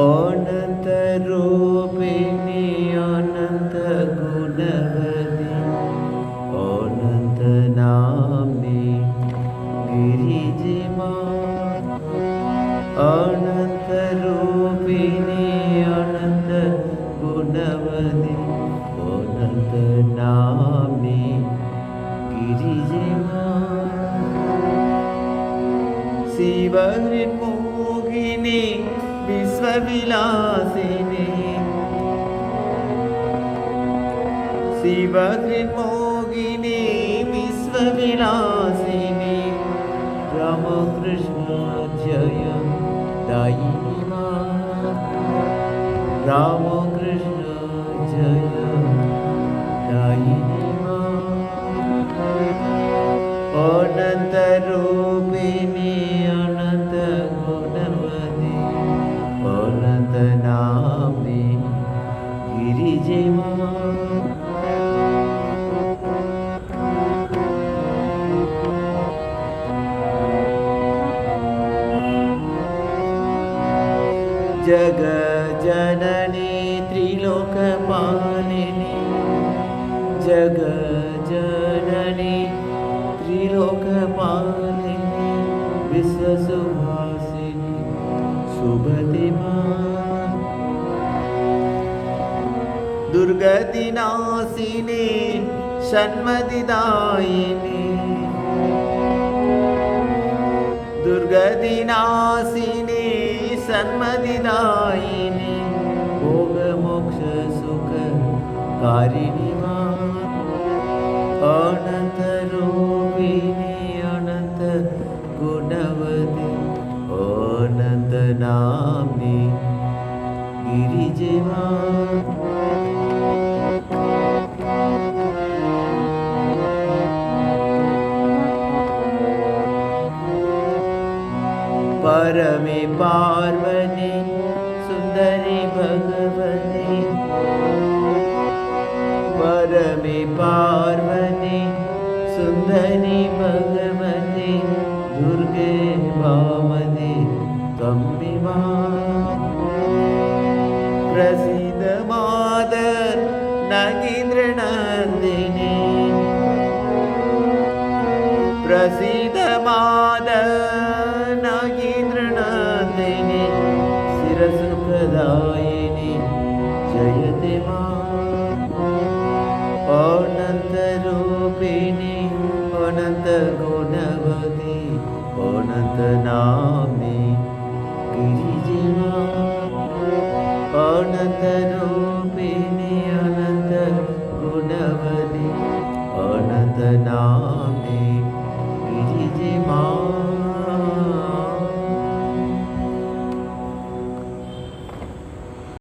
अनंत रूपिणी अनंत गुणवती अनंत नामे गिरिजिमा अनंत रूपिणी अनंत गुणवती अनंत नामे गिरिजिमा शिवहृन्मोहिनी विश्वविलासिनी शिवहृन्मोहिनी विश्वविलासिनी रामकृष्ण जय दायिनी मां रामकृष्ण जय दायिनी मां अनंत रूपिणी अनंत गुणवती अनंत नामे गिरिजिमा जग जननी त्रिलोकपालिनी जग जननी त्रिलोकपालिनी विश्वसुभासिनी शुभति मां दुर्गतिनाशिनी षण्मतिदायिनी दुर्गतिनाशिनी षण्मतिदायिनी भोगमोक्षसुखकारिणी मां अनंत रूपिणी अनंत गुणवती अनंत नामे गिरिजिमा परमे पार्वती सुंदरी भगवती परमे पार्वती सुंदरी भगवती दुर्गे भामती त्वं मां प्रसीद मातर नगेन्द्रनन्दिनी प्रसीद मातर नगेन्द्रनन्दिनी शिरसुखदायिनी जयते मां अनंत रूपिणी अनंत गुणवती अनंत नामे गिरिजिमा अनंत रूपिणी